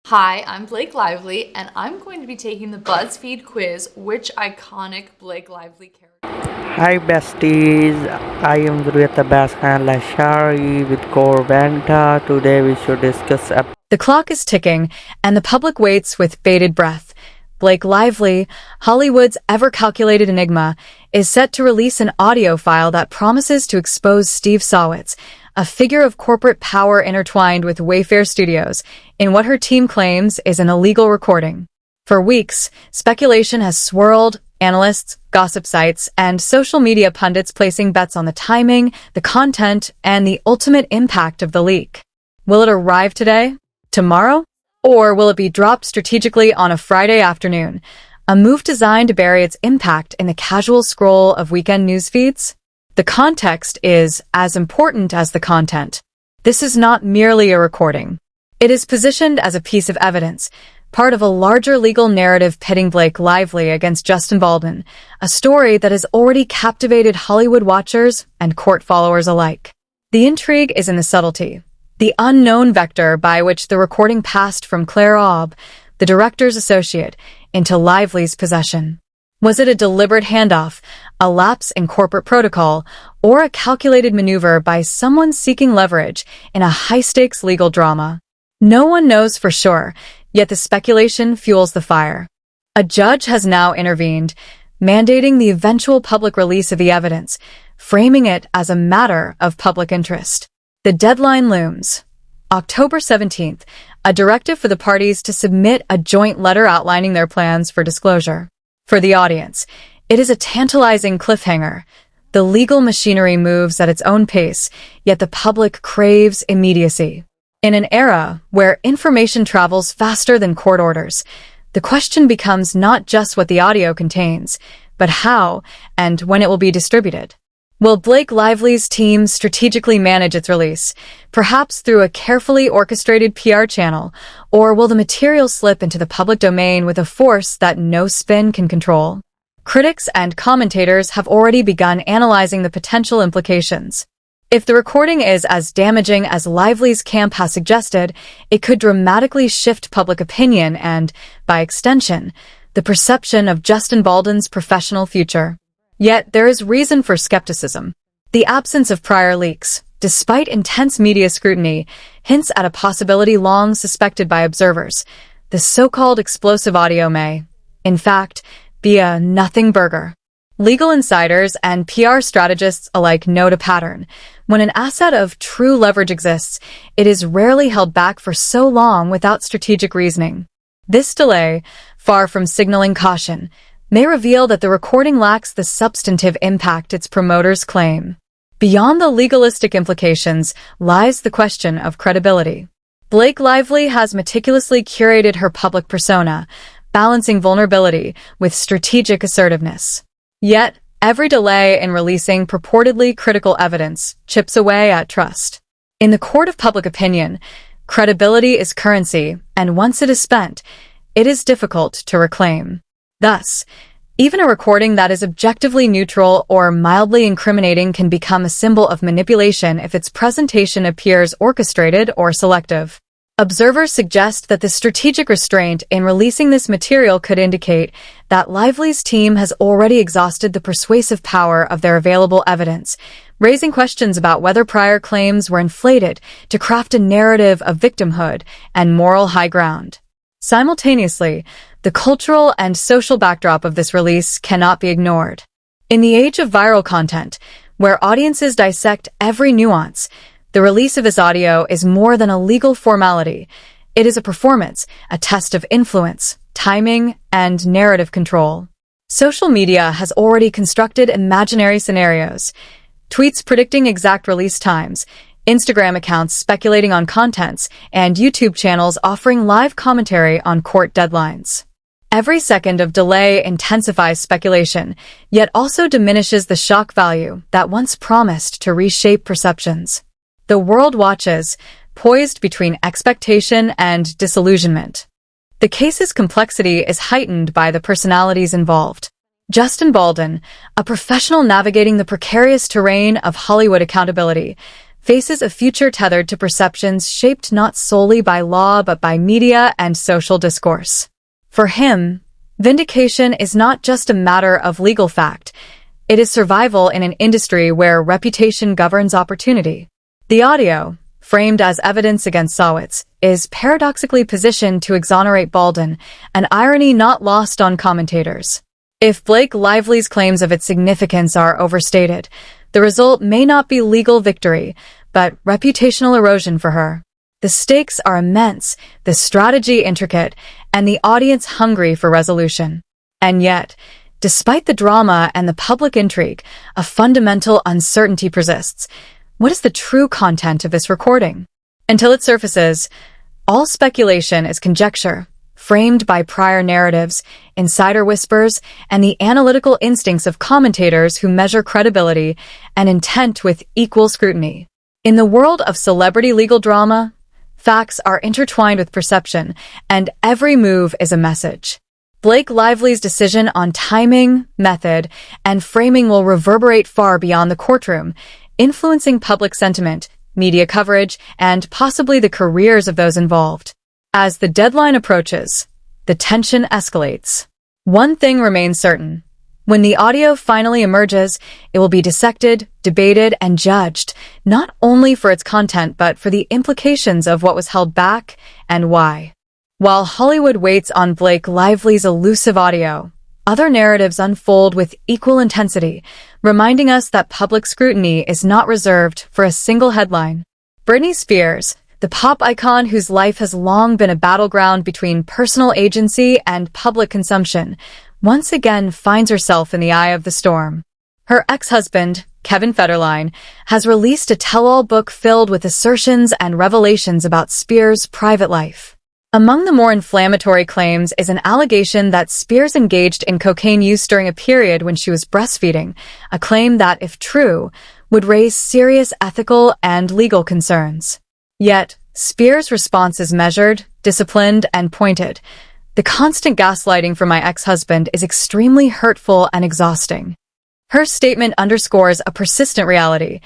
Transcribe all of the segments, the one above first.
Hi, I'm Blake Lively, and I'm going to be taking the BuzzFeed quiz, which iconic Blake Lively character? Hi besties, I am Zuriyata Baskan Lashari with Corventa. Today we should discuss a The clock is ticking, and the public waits with bated breath. Blake Lively, Hollywood's ever-calculated enigma, is set to release an audio file that promises to expose Steve Sowitz, a figure of corporate power intertwined with Wayfair Studios, in what her team claims is an illegal recording. For weeks, speculation has swirled, analysts, gossip sites, and social media pundits placing bets on the timing, the content, and the ultimate impact of the leak. Will it arrive today? Tomorrow? Or will it be dropped strategically on a Friday afternoon? A move designed to bury its impact in the casual scroll of weekend news feeds? The context is as important as the content. This is not merely a recording. It is positioned as a piece of evidence, part of a larger legal narrative pitting Blake Lively against Justin Baldon, a story that has already captivated Hollywood watchers and court followers alike. The intrigue is in the subtlety, the unknown vector by which the recording passed from Claire Aub, the director's associate, into Lively's possession. Was it a deliberate handoff, a lapse in corporate protocol, or a calculated maneuver by someone seeking leverage in a high-stakes legal drama? No one knows for sure, yet the speculation fuels the fire. A judge has now intervened, mandating the eventual public release of the evidence, framing it as a matter of public interest. The deadline looms. October 17th, a directive for the parties to submit a joint letter outlining their plans for disclosure. For the audience, it is a tantalizing cliffhanger. The legal machinery moves at its own pace, yet the public craves immediacy. In an era where information travels faster than court orders, the question becomes not just what the audio contains, but how and when it will be distributed. Will Blake Lively's team strategically manage its release, perhaps through a carefully orchestrated PR channel, or will the material slip into the public domain with a force that no spin can control? Critics and commentators have already begun analyzing the potential implications. If the recording is as damaging as Lively's camp has suggested, it could dramatically shift public opinion and, by extension, the perception of Justin Baldon's professional future. Yet there is reason for skepticism. The absence of prior leaks, despite intense media scrutiny, hints at a possibility long suspected by observers. The so-called explosive audio may, in fact, be a nothing burger. Legal insiders and PR strategists alike note a pattern. When an asset of true leverage exists, it is rarely held back for so long without strategic reasoning. This delay, far from signaling caution, may reveal that the recording lacks the substantive impact its promoters claim. Beyond the legalistic implications lies the question of credibility. Blake Lively has meticulously curated her public persona, balancing vulnerability with strategic assertiveness. Yet, every delay in releasing purportedly critical evidence chips away at trust. In the court of public opinion, credibility is currency, and once it is spent, it is difficult to reclaim. Thus, even a recording that is objectively neutral or mildly incriminating can become a symbol of manipulation if its presentation appears orchestrated or selective. Observers suggest that the strategic restraint in releasing this material could indicate that Lively's team has already exhausted the persuasive power of their available evidence, raising questions about whether prior claims were inflated to craft a narrative of victimhood and moral high ground. Simultaneously, the cultural and social backdrop of this release cannot be ignored. In the age of viral content, where audiences dissect every nuance, the release of this audio is more than a legal formality. It is a performance, a test of influence, timing, and narrative control. Social media has already constructed imaginary scenarios, tweets predicting exact release times, Instagram accounts speculating on contents, and YouTube channels offering live commentary on court deadlines. Every second of delay intensifies speculation, yet also diminishes the shock value that once promised to reshape perceptions. The world watches, poised between expectation and disillusionment. The case's complexity is heightened by the personalities involved. Justin Baldon, a professional navigating the precarious terrain of Hollywood accountability, faces a future tethered to perceptions shaped not solely by law but by media and social discourse. For him, vindication is not just a matter of legal fact. It is survival in an industry where reputation governs opportunity. The audio, framed as evidence against Sowitz, is paradoxically positioned to exonerate Baldon, an irony not lost on commentators. If Blake Lively's claims of its significance are overstated, the result may not be legal victory, but reputational erosion for her. The stakes are immense, the strategy intricate, and the audience hungry for resolution. And yet, despite the drama and the public intrigue, a fundamental uncertainty persists. What is the true content of this recording? Until it surfaces, all speculation is conjecture, framed by prior narratives, insider whispers, and the analytical instincts of commentators who measure credibility and intent with equal scrutiny. In the world of celebrity legal drama, facts are intertwined with perception, and every move is a message. Blake Lively's decision on timing, method, and framing will reverberate far beyond the courtroom, influencing public sentiment, media coverage, and possibly the careers of those involved. As the deadline approaches, the tension escalates. One thing remains certain. When the audio finally emerges, it will be dissected, debated, and judged, not only for its content but for the implications of what was held back and why. While Hollywood waits on Blake Lively's elusive audio, other narratives unfold with equal intensity, reminding us that public scrutiny is not reserved for a single headline. Britney Spears, the pop icon whose life has long been a battleground between personal agency and public consumption, once again finds herself in the eye of the storm. Her ex-husband, Kevin Federline, has released a tell-all book filled with assertions and revelations about Spears' private life. Among the more inflammatory claims is an allegation that Spears engaged in cocaine use during a period when she was breastfeeding, a claim that, if true, would raise serious ethical and legal concerns. Yet, Spears' response is measured, disciplined, and pointed. The constant gaslighting from my ex-husband is extremely hurtful and exhausting. Her statement underscores a persistent reality.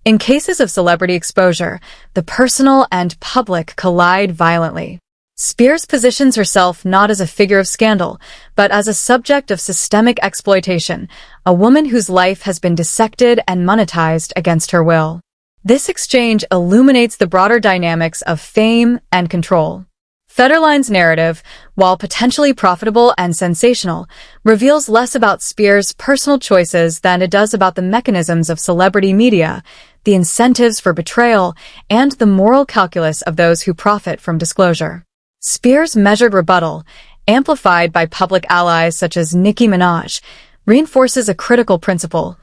In cases of celebrity exposure, the personal and public collide violently. Spears positions herself not as a figure of scandal, but as a subject of systemic exploitation, a woman whose life has been dissected and monetized against her will. This exchange illuminates the broader dynamics of fame and control. Federline's narrative, while potentially profitable and sensational, reveals less about Spears' personal choices than it does about the mechanisms of celebrity media, the incentives for betrayal, and the moral calculus of those who profit from disclosure. Spears' measured rebuttal, amplified by public allies such as Nicki Minaj, reinforces a critical principle.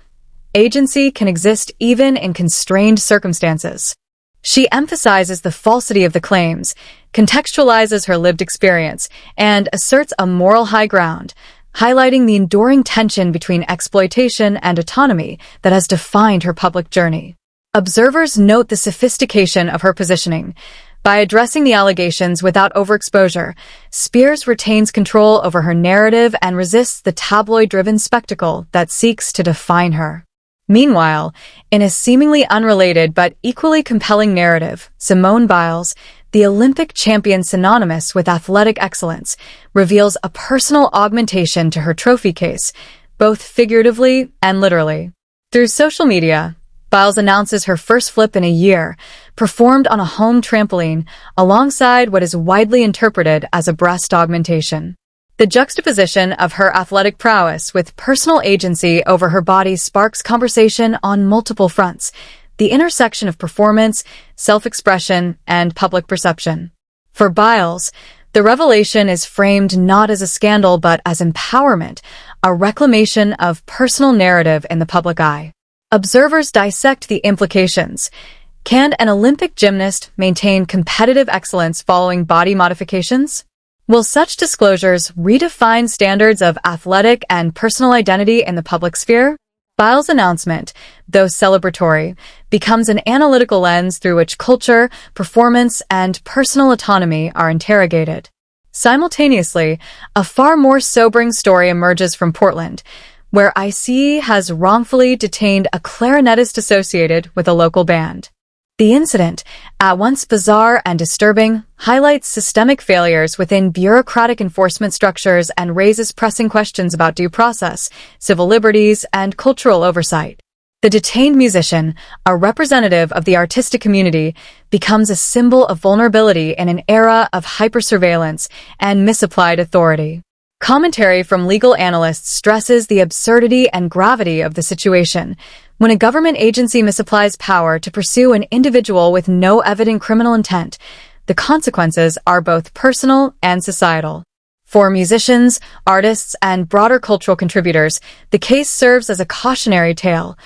Agency can exist even in constrained circumstances. She emphasizes the falsity of the claims, contextualizes her lived experience, and asserts a moral high ground, highlighting the enduring tension between exploitation and autonomy that has defined her public journey. Observers note the sophistication of her positioning. By addressing the allegations without overexposure, Spears retains control over her narrative and resists the tabloid-driven spectacle that seeks to define her. Meanwhile, in a seemingly unrelated but equally compelling narrative, Simone Biles, the Olympic champion synonymous with athletic excellence, reveals a personal augmentation to her trophy case, both figuratively and literally. Through social media, Biles announces her first flip in a year, performed on a home trampoline, alongside what is widely interpreted as a breast augmentation. The juxtaposition of her athletic prowess with personal agency over her body sparks conversation on multiple fronts, the intersection of performance, self-expression, and public perception. For Biles, the revelation is framed not as a scandal but as empowerment, a reclamation of personal narrative in the public eye. Observers dissect the implications. Can an Olympic gymnast maintain competitive excellence following body modifications? Will such disclosures redefine standards of athletic and personal identity in the public sphere? Biles' announcement, though celebratory, becomes an analytical lens through which culture, performance, and personal autonomy are interrogated. Simultaneously, a far more sobering story emerges from Portland, where IC has wrongfully detained a clarinetist associated with a local band. The incident, at once bizarre and disturbing, highlights systemic failures within bureaucratic enforcement structures and raises pressing questions about due process, civil liberties, and cultural oversight. The detained musician, a representative of the artistic community, becomes a symbol of vulnerability in an era of hypersurveillance and misapplied authority. Commentary from legal analysts stresses the absurdity and gravity of the situation. When a government agency misapplies power to pursue an individual with no evident criminal intent, the consequences are both personal and societal. For musicians, artists, and broader cultural contributors, the case serves as a cautionary tale,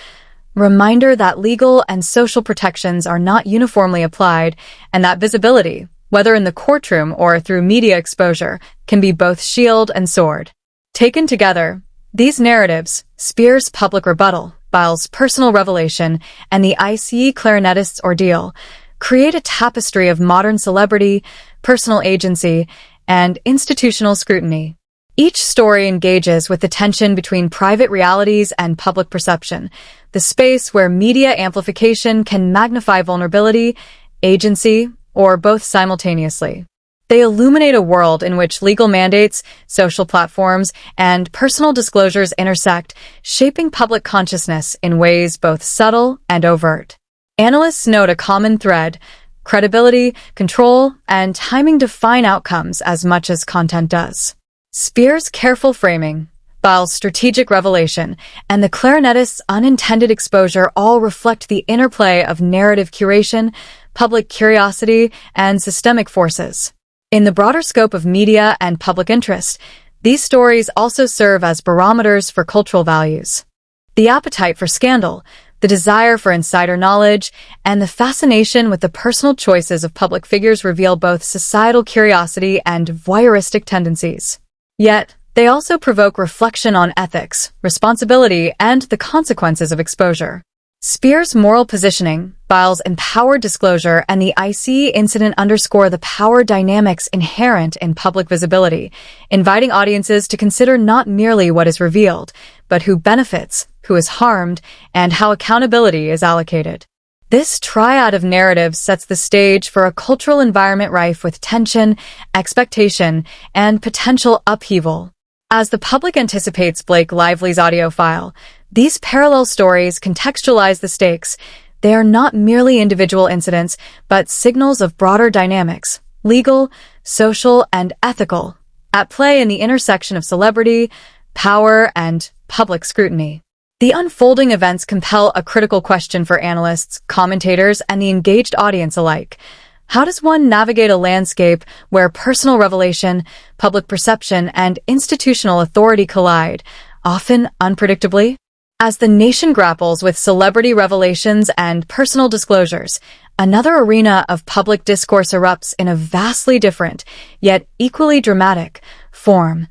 reminder that legal and social protections are not uniformly applied, and that visibility, whether in the courtroom or through media exposure, can be both shield and sword. Taken together, these narratives, Spears' public rebuttal, Biles' personal revelation, and the ICE clarinetist's ordeal, create a tapestry of modern celebrity, personal agency, and institutional scrutiny. Each story engages with the tension between private realities and public perception, the space where media amplification can magnify vulnerability, agency, or both simultaneously. They illuminate a world in which legal mandates, social platforms, and personal disclosures intersect, shaping public consciousness in ways both subtle and overt. Analysts note a common thread: credibility, control, and timing define outcomes as much as content does. Spears' careful framing, Biles' strategic revelation, and the clarinetist's unintended exposure all reflect the interplay of narrative curation, public curiosity, and systemic forces. In the broader scope of media and public interest, these stories also serve as barometers for cultural values. The appetite for scandal, the desire for insider knowledge, and the fascination with the personal choices of public figures reveal both societal curiosity and voyeuristic tendencies. Yet, they also provoke reflection on ethics, responsibility, and the consequences of exposure. Spears' moral positioning, Biles' empowered disclosure, and the ICE incident underscore the power dynamics inherent in public visibility, inviting audiences to consider not merely what is revealed, but who benefits, who is harmed, and how accountability is allocated. This triad of narratives sets the stage for a cultural environment rife with tension, expectation, and potential upheaval. As the public anticipates Blake Lively's audio file, these parallel stories contextualize the stakes. They are not merely individual incidents, but signals of broader dynamics, legal, social, and ethical, at play in the intersection of celebrity, power, and public scrutiny. The unfolding events compel a critical question for analysts, commentators, and the engaged audience alike. How does one navigate a landscape where personal revelation, public perception, and institutional authority collide, often unpredictably? As the nation grapples with celebrity revelations and personal disclosures, another arena of public discourse erupts in a vastly different, yet equally dramatic, form: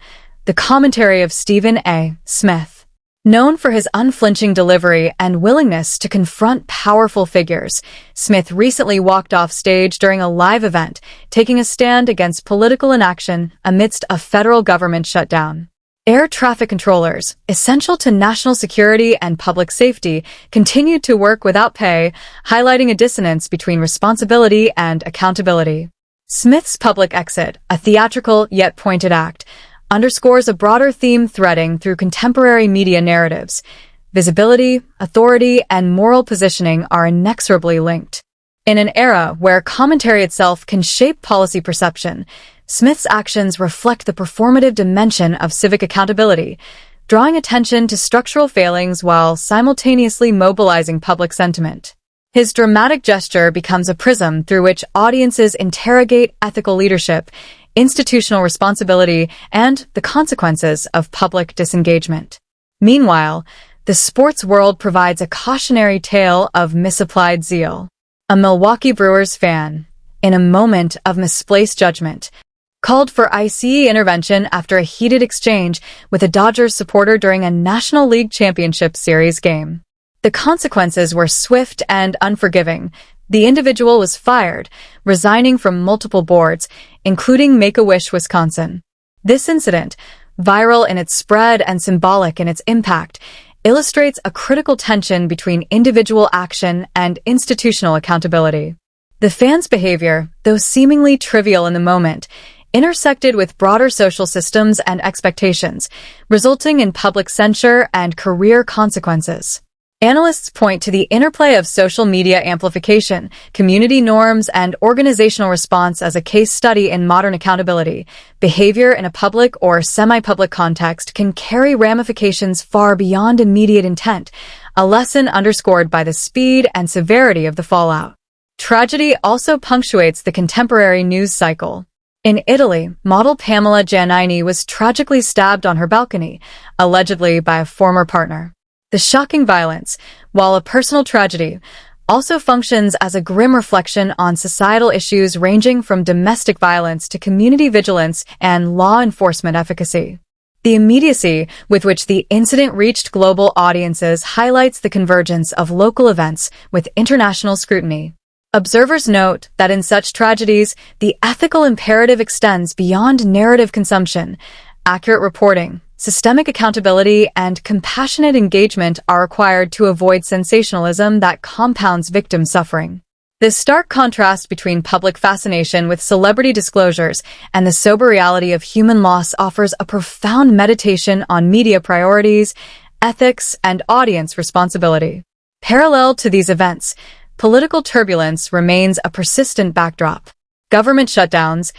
the commentary of Stephen A. Smith. Known for his unflinching delivery and willingness to confront powerful figures, Smith recently walked off stage during a live event, taking a stand against political inaction amidst a federal government shutdown. Air traffic controllers, essential to national security and public safety, continued to work without pay, highlighting a dissonance between responsibility and accountability. Smith's public exit, a theatrical yet pointed act, underscores a broader theme threading through contemporary media narratives. Visibility, authority, and moral positioning are inexorably linked. In an era where commentary itself can shape policy perception, Smith's actions reflect the performative dimension of civic accountability, drawing attention to structural failings while simultaneously mobilizing public sentiment. His dramatic gesture becomes a prism through which audiences interrogate ethical leadership, institutional responsibility, and the consequences of public disengagement. Meanwhile, the sports world provides a cautionary tale of misapplied zeal. A Milwaukee Brewers fan, in a moment of misplaced judgment, called for ICE intervention after a heated exchange with a Dodgers supporter during a National League Championship Series game. The consequences were swift and unforgiving. The individual was fired, resigning from multiple boards, including Make-A-Wish Wisconsin. This incident, viral in its spread and symbolic in its impact, illustrates a critical tension between individual action and institutional accountability. The fans' behavior, though seemingly trivial in the moment, intersected with broader social systems and expectations, resulting in public censure and career consequences. Analysts point to the interplay of social media amplification, community norms, and organizational response as a case study in modern accountability. Behavior in a public or semi-public context can carry ramifications far beyond immediate intent, a lesson underscored by the speed and severity of the fallout. Tragedy also punctuates the contemporary news cycle. In Italy, model Pamela Giannini was tragically stabbed on her balcony, allegedly by a former partner. The shocking violence, while a personal tragedy, also functions as a grim reflection on societal issues ranging from domestic violence to community vigilance and law enforcement efficacy. The immediacy with which the incident reached global audiences highlights the convergence of local events with international scrutiny. Observers note that in such tragedies, the ethical imperative extends beyond narrative consumption. Accurate reporting, systemic accountability, and compassionate engagement are required to avoid sensationalism that compounds victim suffering. This stark contrast between public fascination with celebrity disclosures and the sober reality of human loss offers a profound meditation on media priorities, ethics, and audience responsibility. Parallel to these events, political turbulence remains a persistent backdrop. Government shutdowns,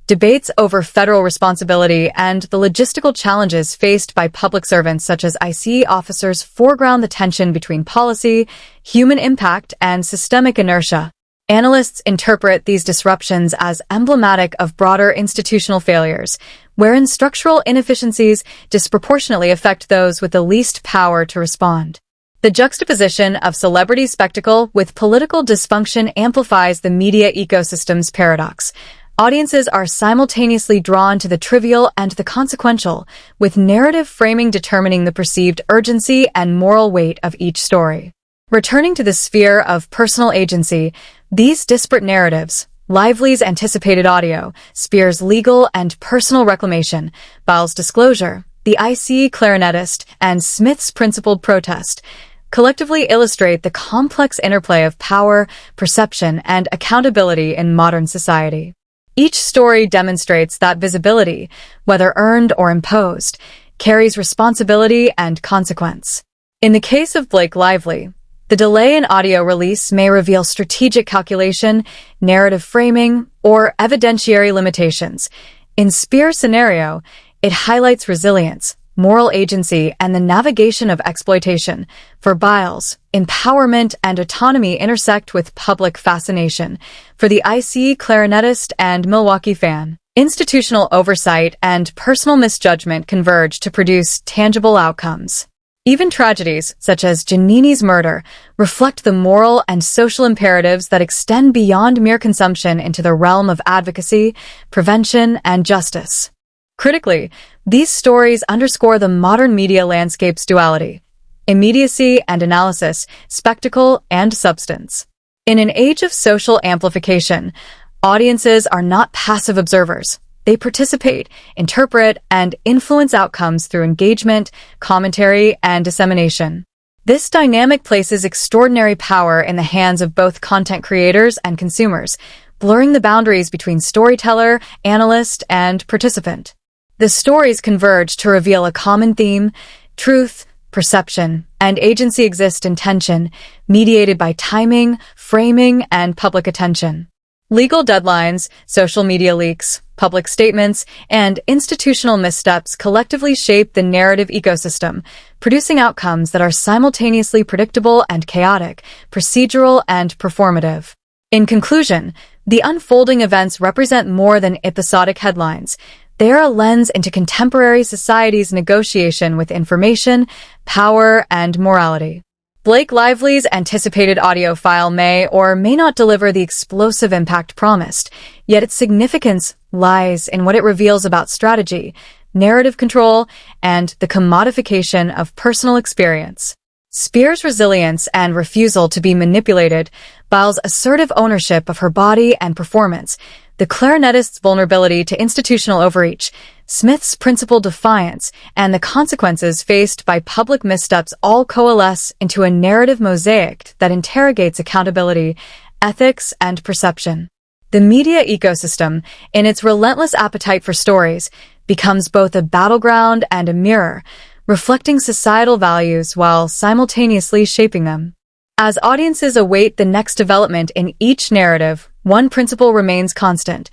debates over federal responsibility, and the logistical challenges faced by public servants such as ICE officers foreground the tension between policy, human impact, and systemic inertia. Analysts interpret these disruptions as emblematic of broader institutional failures, wherein structural inefficiencies disproportionately affect those with the least power to respond. The juxtaposition of celebrity spectacle with political dysfunction amplifies the media ecosystem's paradox. Audiences are simultaneously drawn to the trivial and the consequential, with narrative framing determining the perceived urgency and moral weight of each story. Returning to the sphere of personal agency, these disparate narratives, Lively's anticipated audio, Spears' legal and personal reclamation, Biles' disclosure, the ICE clarinetist, and Smith's principled protest, collectively illustrate the complex interplay of power, perception, and accountability in modern society. Each story demonstrates that visibility, whether earned or imposed, carries responsibility and consequence. In the case of Blake Lively, the delay in audio release may reveal strategic calculation, narrative framing, or evidentiary limitations. In Spears' scenario, it highlights resilience, moral agency, and the navigation of exploitation. For Biles, empowerment and autonomy intersect with public fascination. For the ICE clarinetist and Milwaukee fan, institutional oversight and personal misjudgment converge to produce tangible outcomes. Even tragedies, such as Giannini's murder, reflect the moral and social imperatives that extend beyond mere consumption into the realm of advocacy, prevention, and justice. Critically, these stories underscore the modern media landscape's duality: immediacy and analysis, spectacle and substance. In an age of social amplification, audiences are not passive observers. They participate, interpret, and influence outcomes through engagement, commentary, and dissemination. This dynamic places extraordinary power in the hands of both content creators and consumers, blurring the boundaries between storyteller, analyst, and participant. The stories converge to reveal a common theme: truth, perception, and agency exist in tension, mediated by timing, framing, and public attention. Legal deadlines, social media leaks, public statements, and institutional missteps collectively shape the narrative ecosystem, producing outcomes that are simultaneously predictable and chaotic, procedural and performative. In conclusion, the unfolding events represent more than episodic headlines. They are a lens into contemporary society's negotiation with information, power, and morality. Blake Lively's anticipated audio file may or may not deliver the explosive impact promised, yet its significance lies in what it reveals about strategy, narrative control, and the commodification of personal experience. Spears' resilience and refusal to be manipulated, Biles' assertive ownership of her body and performance, the clarinetist's vulnerability to institutional overreach, Smith's principled defiance, and the consequences faced by public missteps all coalesce into a narrative mosaic that interrogates accountability, ethics, and perception. The media ecosystem, in its relentless appetite for stories, becomes both a battleground and a mirror, reflecting societal values while simultaneously shaping them. As audiences await the next development in each narrative, one principle remains constant.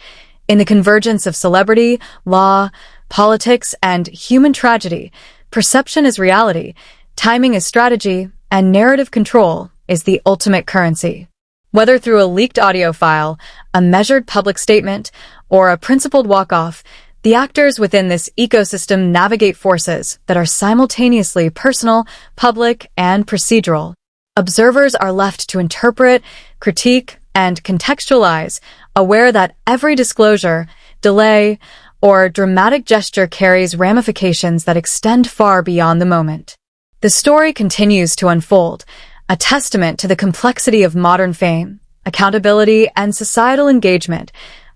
In the convergence of celebrity, law, politics, and human tragedy, perception is reality, timing is strategy, and narrative control is the ultimate currency. Whether through a leaked audio file, a measured public statement, or a principled walk-off, the actors within this ecosystem navigate forces that are simultaneously personal, public, and procedural. Observers are left to interpret, critique, and contextualize, aware that every disclosure, delay, or dramatic gesture carries ramifications that extend far beyond the moment. The story continues to unfold, a testament to the complexity of modern fame, accountability, and societal engagement,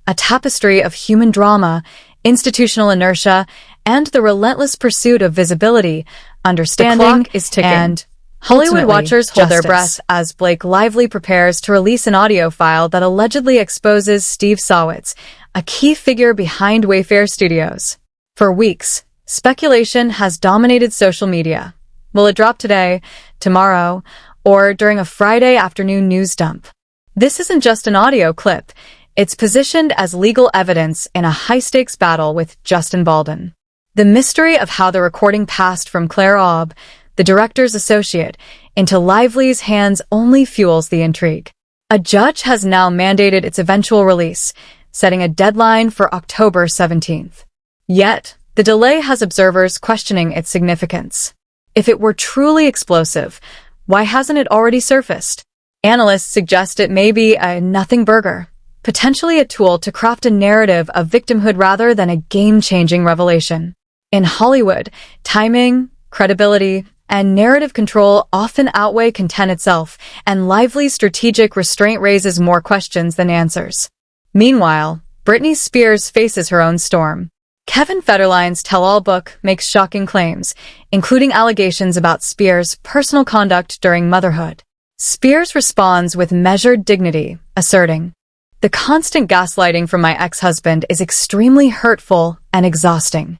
a tapestry of human drama, institutional inertia, and the relentless pursuit of visibility, understanding, The clock is ticking. and Hollywood Ultimately, watchers hold their justice. breath as Blake Lively prepares to release an audio file that allegedly exposes Steve Sowitz, a key figure behind Wayfair Studios. For weeks, speculation has dominated social media. Will it drop today, tomorrow, or during a Friday afternoon news dump? This isn't just an audio clip. It's positioned as legal evidence in a high-stakes battle with Justin Baldon. The mystery of how the recording passed from Claire Aub, the director's associate, into Lively's hands only fuels the intrigue. A judge has now mandated its eventual release, setting a deadline for October 17th. Yet, the delay has observers questioning its significance. If it were truly explosive, why hasn't it already surfaced? Analysts suggest it may be a nothing burger, potentially a tool to craft a narrative of victimhood rather than a game-changing revelation. In Hollywood, timing, credibility, and narrative control often outweigh content itself, and Lively's strategic restraint raises more questions than answers. Meanwhile, Britney Spears faces her own storm. Kevin Federline's tell-all book makes shocking claims, including allegations about Spears' personal conduct during motherhood. Spears responds with measured dignity, asserting, "The constant gaslighting from my ex-husband is extremely hurtful and exhausting."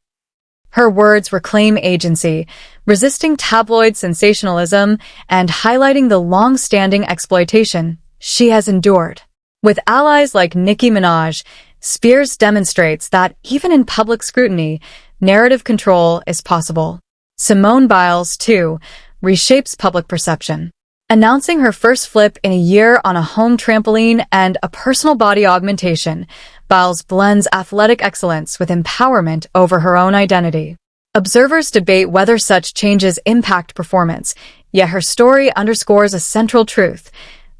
Her words reclaim agency, resisting tabloid sensationalism and highlighting the long-standing exploitation she has endured. With allies like Nicki Minaj, Spears demonstrates that even in public scrutiny, narrative control is possible. Simone Biles, too, reshapes public perception. Announcing her first flip in a year on a home trampoline and a personal body augmentation, Biles blends athletic excellence with empowerment over her own identity. Observers debate whether such changes impact performance, yet her story underscores a central truth.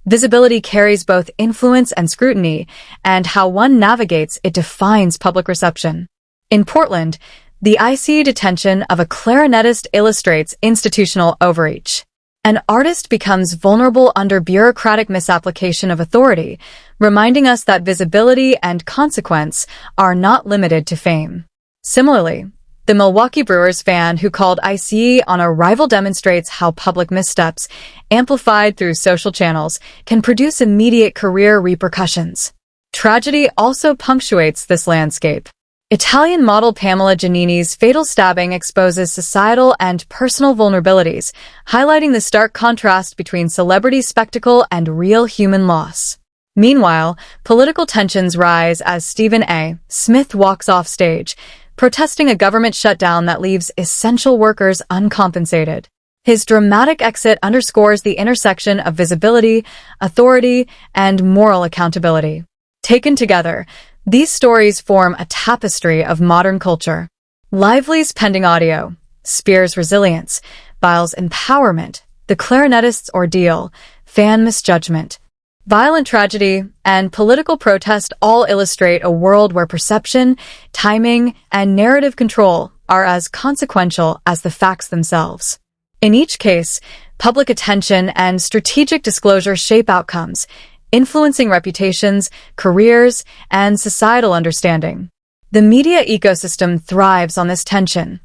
Visibility carries both influence and scrutiny, and how one navigates it defines public reception. In Portland, the ICE detention of a clarinetist illustrates institutional overreach. An artist becomes vulnerable under bureaucratic misapplication of authority, reminding us that visibility and consequence are not limited to fame. Similarly, the Milwaukee Brewers fan who called ICE on a rival demonstrates how public missteps, amplified through social channels, can produce immediate career repercussions. Tragedy also punctuates this landscape. Italian model Pamela Giannini's fatal stabbing exposes societal and personal vulnerabilities, highlighting the stark contrast between celebrity spectacle and real human loss. Meanwhile, political tensions rise as Stephen A. Smith walks off stage, protesting a government shutdown that leaves essential workers uncompensated. His dramatic exit underscores the intersection of visibility, authority, and moral accountability. Taken together, these stories form a tapestry of modern culture. Lively's pending audio, Spears' resilience, Biles' empowerment, the clarinetist's ordeal, fan misjudgment, violent tragedy, and political protest all illustrate a world where perception, timing, and narrative control are as consequential as the facts themselves. In each case, public attention and strategic disclosure shape outcomes, influencing reputations, careers, and societal understanding. The media ecosystem thrives on this tension.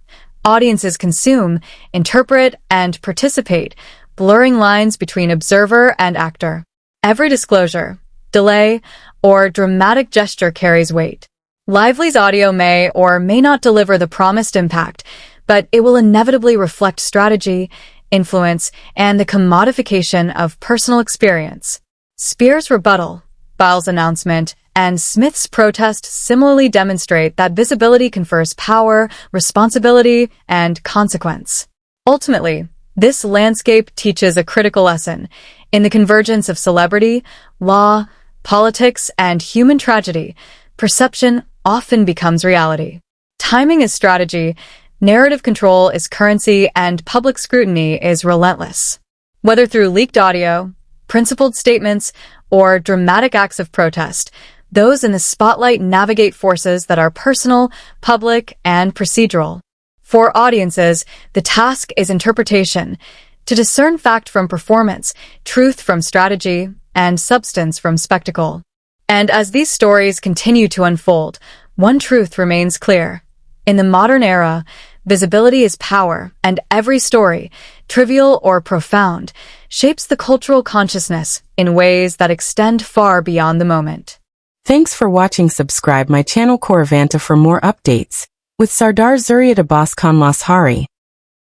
Audiences consume, interpret, and participate, blurring lines between observer and actor. Every disclosure, delay, or dramatic gesture carries weight. Lively's audio may or may not deliver the promised impact, but it will inevitably reflect strategy, influence, and the commodification of personal experience. Spears' rebuttal, Biles' announcement, and Smith's protest similarly demonstrate that visibility confers power, responsibility, and consequence. Ultimately, this landscape teaches a critical lesson. In the convergence of celebrity, law, politics, and human tragedy, perception often becomes reality. Timing is strategy, narrative control is currency, and public scrutiny is relentless. Whether through leaked audio, principled statements, or dramatic acts of protest, those in the spotlight navigate forces that are personal, public, and procedural. For audiences, the task is interpretation, to discern fact from performance, truth from strategy, and substance from spectacle. And as these stories continue to unfold, one truth remains clear. In the modern era, visibility is power, and every story, trivial or profound, shapes the cultural consciousness in ways that extend far beyond the moment. Thanks for watching. Subscribe my channel Corvanta for more updates. With Sardar Zuriat Abbas Khan Lashari.